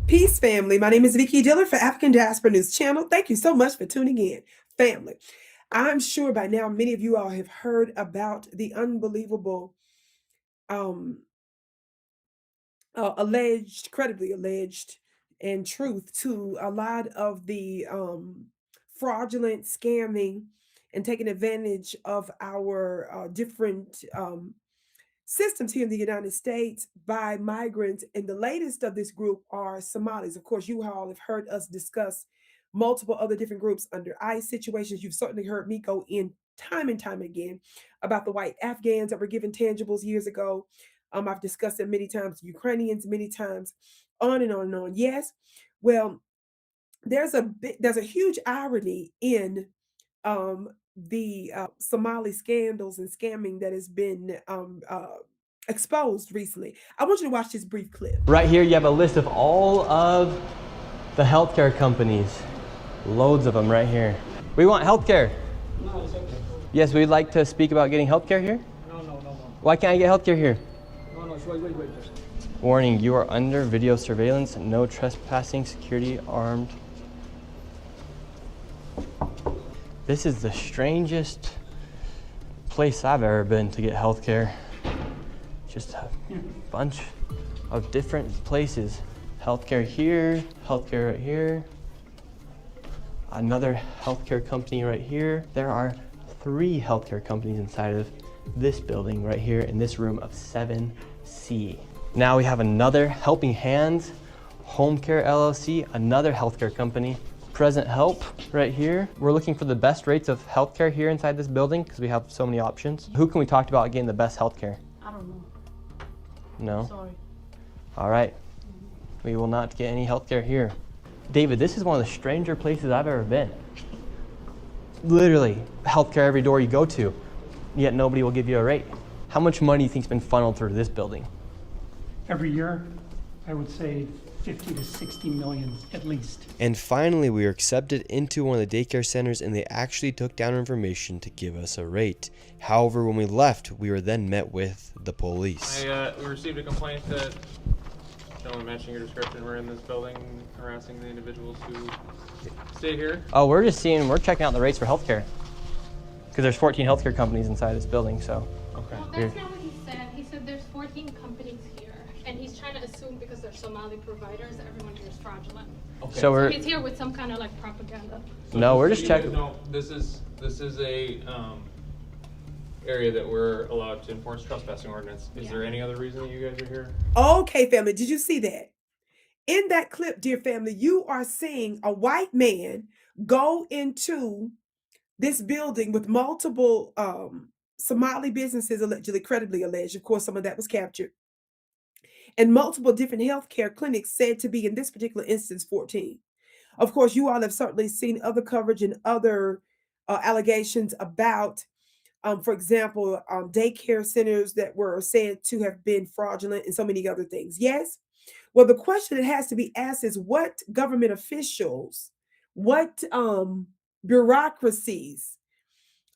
Peace, family. My name is Vicki Dillard for African Diaspora News Channel. Thank you so much for tuning in, family. I'm sure by now many of you all have heard about the unbelievable, um, credibly alleged, and truth to a lot of the fraudulent scamming and taking advantage of our different systems here in the United States by migrants. And the latest of this group are Somalis. Of course, you all have heard us discuss multiple other different groups under ICE situations. You've certainly heard me go in time and time again about the white Afghans that were given tangibles years ago. I've discussed them many times, Ukrainians many times, on and on and on. Yes, well, there's a huge irony in the Somali scandals and scamming that has been exposed recently. I want you to watch this brief clip. Right here, you have a list of all of the healthcare companies. Loads of them right here. We want healthcare. No, it's okay. Yes, we'd like to speak about getting healthcare here. No. Why can't I get healthcare here? No, wait. Warning, you are under video surveillance. No trespassing, security armed. This is the strangest place I've ever been to get healthcare. Just a bunch of different places. Healthcare here, healthcare right here. Another healthcare company right here. There are 3 healthcare companies inside of this building right here in this room of 7C. Now we have another Helping Hands, Home Care LLC, another healthcare company. Present Help right here. We're looking for the best rates of healthcare here inside this building because we have so many options. Who can we talk to about getting the best healthcare? I don't know. No? Sorry. All right. We will not get any healthcare here. David, this is one of the stranger places I've ever been. Literally, healthcare every door you go to, yet nobody will give you a rate. How much money do you think's been funneled through this building? Every year, I would say 50 to 60 million at least. And finally, we were accepted into one of the daycare centers and they actually took down our information to give us a rate. However, when we left, we were then met with the police. We received a complaint that gentlemen matching your description were in this building harassing the individuals who stay here. Oh, we're checking out the rates for healthcare. Because there's 14 healthcare companies inside this building, so. Okay. Well, that's not what he said. He said there's 14 companies here, and he's trying to assume because they're Somali providers, everyone here is fraudulent. Okay. So He's here with some kind of like propaganda. No, we're So just you guys checking. know this is a area that we're allowed to enforce trespassing ordinance. Is there any other reason that you guys are here? Okay, family, did you see that? In that clip, dear family, you are seeing a white man go into this building with multiple Somali businesses, allegedly, credibly alleged. Of course, some of that was captured. And multiple different healthcare clinics said to be, in this particular instance, 14. Of course, you all have certainly seen other coverage and other allegations about, for example, daycare centers that were said to have been fraudulent and so many other things. Yes? Well, the question that has to be asked is what government officials, what bureaucracies,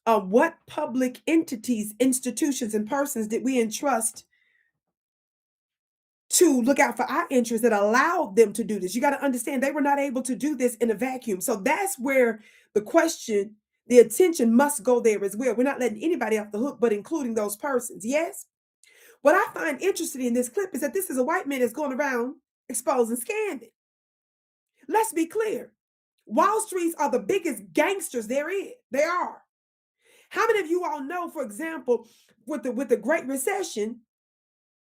what public entities, institutions, and persons did we entrust to look out for our interests that allowed them to do this? You got to understand they were not able to do this in a vacuum. So that's where the question, the attention must go there as well. We're not letting anybody off the hook, but including those persons. Yes? What I find interesting in this clip is that this is a white man that's going around exposing scamming. Let's be clear. Wall Streets are the biggest gangsters there is. They are. How many of you all know, for example, with the Great Recession,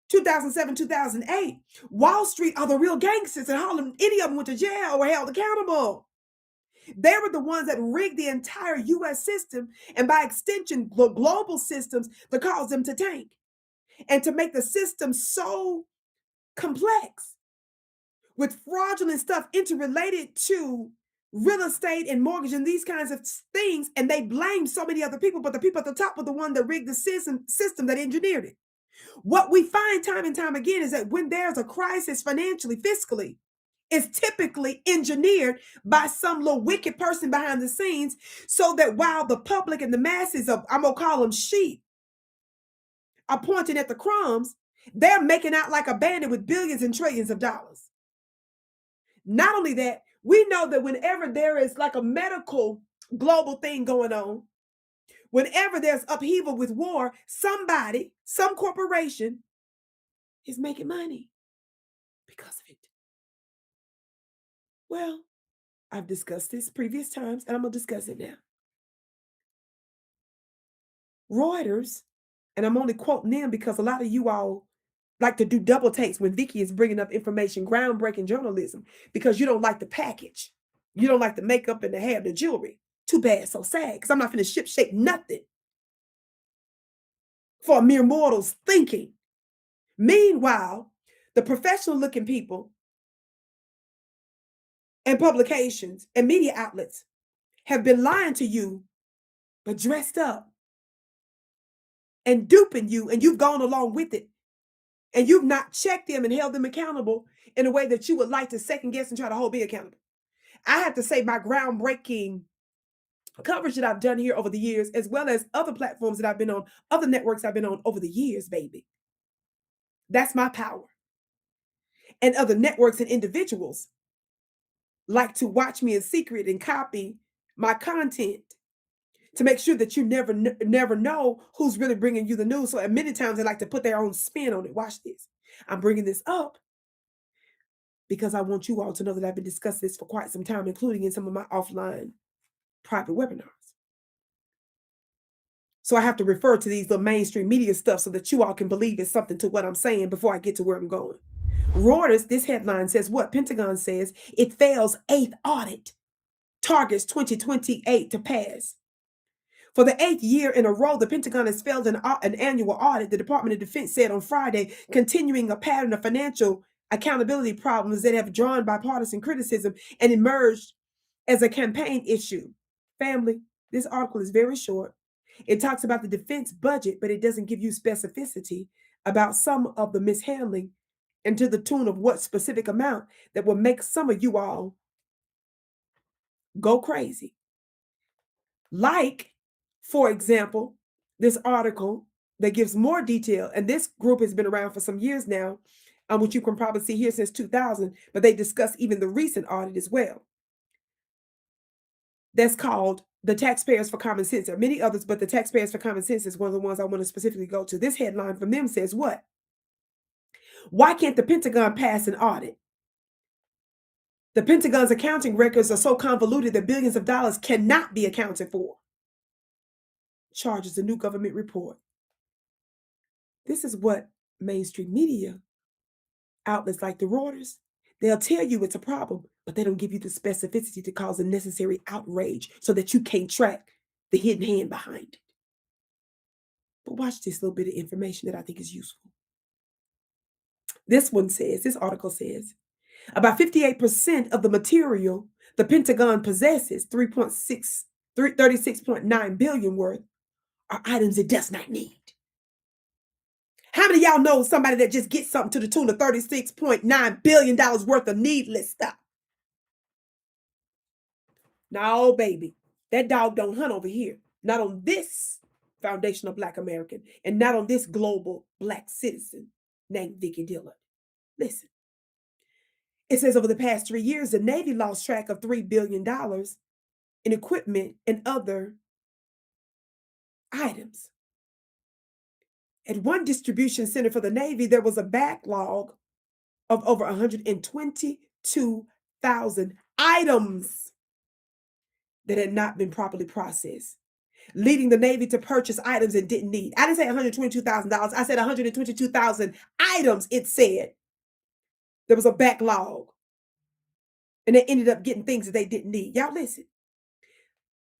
2007, 2008, Wall Street are the real gangsters, and any of them went to jail or held accountable. They were the ones that rigged the entire U.S. system, and by extension, global systems, to cause them to tank and to make the system so complex with fraudulent stuff interrelated to real estate and mortgage and these kinds of things. And they blamed so many other people, but the people at the top were the one that rigged the system that engineered it. What we find time and time again is that when there's a crisis financially, fiscally, it's typically engineered by some little wicked person behind the scenes so that while the public and the masses of, I'm going to call them sheep, are pointing at the crumbs, they're making out like a bandit with billions and trillions of dollars. Not only that, we know that whenever there is like a medical global thing going on, whenever there's upheaval with war, somebody, some corporation is making money because of it. Well, I've discussed this previous times and I'm going to discuss it now. Reuters, and I'm only quoting them because a lot of you all like to do double takes when Vicki is bringing up information, groundbreaking journalism, because you don't like the package. You don't like the makeup and the hair, the jewelry. Too bad, so sad, because I'm not finna ship shape nothing for mere mortals thinking. Meanwhile, the professional looking people and publications and media outlets have been lying to you, but dressed up and duping you, and you've gone along with it. And you've not checked them and held them accountable in a way that you would like to second guess and try to hold me accountable. I have to say my groundbreaking coverage that I've done here over the years, as well as other platforms that I've been on, other networks I've been on over the years, baby. That's my power. And other networks and individuals like to watch me in secret and copy my content to make sure that you never know who's really bringing you the news. So many times they like to put their own spin on it. Watch this. I'm bringing this up because I want you all to know that I've been discussing this for quite some time, including in some of my offline private webinars. So I have to refer to these little mainstream media stuff so that you all can believe it's something to what I'm saying before I get to where I'm going. Reuters, this headline says what? Pentagon says it fails 8th audit, targets 2028 to pass. For the 8th year in a row, the Pentagon has failed an annual audit, the Department of Defense said on Friday, continuing a pattern of financial accountability problems that have drawn bipartisan criticism and emerged as a campaign issue. Family, this article is very short. It talks about the defense budget, but it doesn't give you specificity about some of the mishandling and to the tune of what specific amount that will make some of you all go crazy. Like, for example, this article that gives more detail, and this group has been around for some years now, which you can probably see here since 2000, but they discuss even the recent audit as well. That's called The Taxpayers for Common Sense. There are many others, but The Taxpayers for Common Sense is one of the ones I want to specifically go to. This headline from them says what? Why can't the Pentagon pass an audit? The Pentagon's accounting records are so convoluted that billions of dollars cannot be accounted for, charges a new government report. This is what mainstream media outlets like the Reuters, they'll tell you it's a problem, but they don't give you the specificity to cause the necessary outrage so that you can't track the hidden hand behind it. But watch this little bit of information that I think is useful. This article says, about 58% of the material the Pentagon possesses, 36.9 billion worth, are items it does not need. How many of y'all know somebody that just gets something to the tune of $36.9 billion worth of needless stuff? No, baby, that dog don't hunt over here. Not on this foundational Black American and not on this global Black citizen named Vicki Dillard. Listen, it says over the past 3 years, the Navy lost track of $3 billion in equipment and other items. At one distribution center for the Navy, there was a backlog of over 122,000 items that had not been properly processed, leading the Navy to purchase items it didn't need. I didn't say $122,000. I said 122,000 items, it said. There was a backlog. And they ended up getting things that they didn't need. Y'all listen.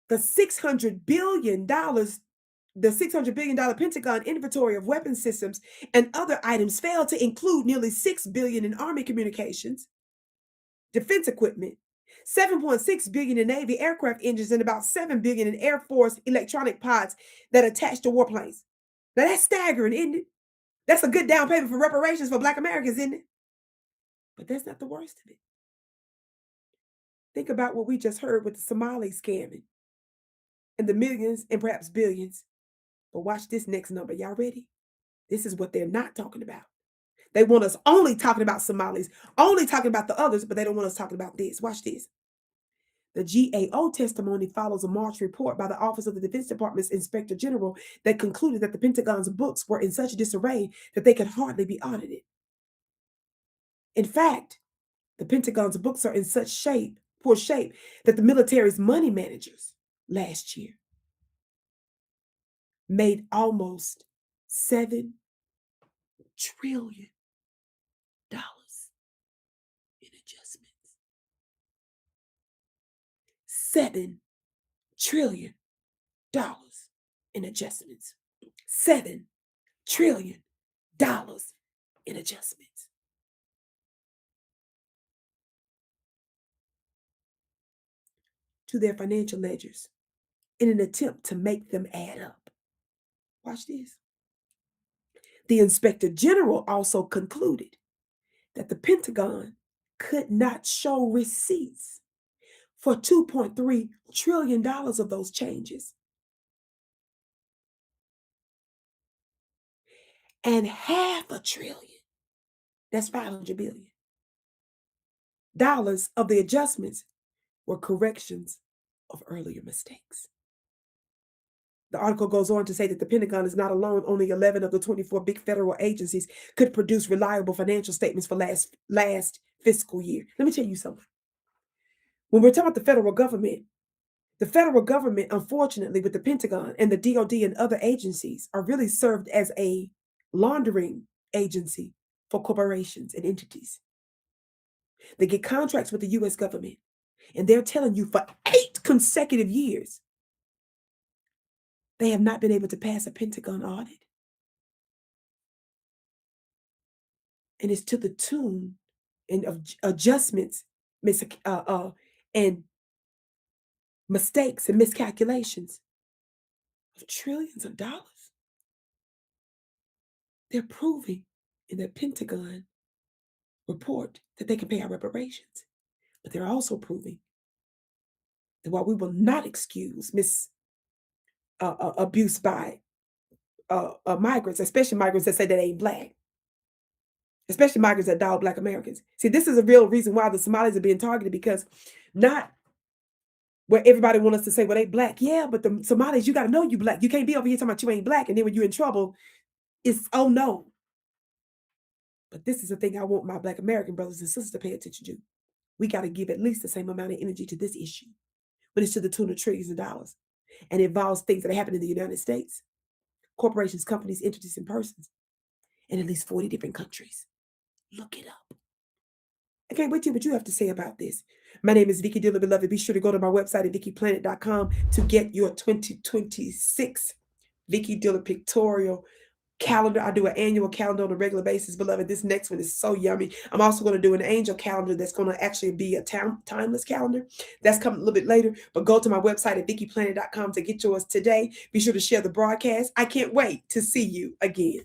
The $600 billion Pentagon inventory of weapon systems and other items failed to include nearly $6 billion in Army communications, defense equipment, $7.6 billion in Navy aircraft engines, and about $7 billion in Air Force electronic pods that attach to warplanes. Now that's staggering, isn't it? That's a good down payment for reparations for Black Americans, isn't it? But that's not the worst of it. Think about what we just heard with the Somali scamming and the millions and perhaps billions. But watch this next number. Y'all ready? This is what they're not talking about. They want us only talking about Somalis, only talking about the others, but they don't want us talking about this. Watch this. The GAO testimony follows a March report by the Office of the Defense Department's Inspector General that concluded that the Pentagon's books were in such disarray that they could hardly be audited. In fact, the Pentagon's books are in such poor shape, that the military's money managers last year made almost $7 trillion in adjustments. $7 trillion in adjustments. $7 trillion in adjustments. To their financial ledgers in an attempt to make them add up. Watch this. The Inspector General also concluded that the Pentagon could not show receipts for $2.3 trillion of those changes. And $500 billion, that's $500 billion, of the adjustments were corrections of earlier mistakes. The article goes on to say that the Pentagon is not alone. Only 11 of the 24 big federal agencies could produce reliable financial statements for last fiscal year. Let me tell you something. When we're talking about the federal government, unfortunately, with the Pentagon and the DOD and other agencies, are really served as a laundering agency for corporations and entities. They get contracts with the U.S. government, and they're telling you for 8 consecutive years, they have not been able to pass a Pentagon audit. And it's to the tune of adjustments and mistakes and miscalculations of trillions of dollars. They're proving in their Pentagon report that they can pay our reparations. But they're also proving that while we will not excuse abuse by migrants, especially migrants that say that they ain't Black, especially migrants that dog Black Americans. See, this is a real reason why the Somalis are being targeted, because not where everybody wants us to say, well, they Black. Yeah, but the Somalis, you got to know you Black. You can't be over here talking about you ain't Black, and then when you're in trouble, it's, oh no. But this is the thing I want my Black American brothers and sisters to pay attention to. We got to give at least the same amount of energy to this issue, but it's to the tune of trillions of dollars, and it involves things that happen in the United States, corporations, companies, entities, and persons, in at least 40 different countries. Look it up. I can't wait to hear what you have to say about this. My name is Vicki Dillard, beloved. Be sure to go to my website at VickiPlanet.com to get your 2026 Vicki Dillard pictorial calendar. I do an annual calendar on a regular basis, beloved. This next one is so yummy. I'm also going to do an angel calendar that's going to actually be a timeless calendar. That's coming a little bit later, but go to my website at VickiPlanet.com to get yours today. Be sure to share the broadcast. I can't wait to see you again.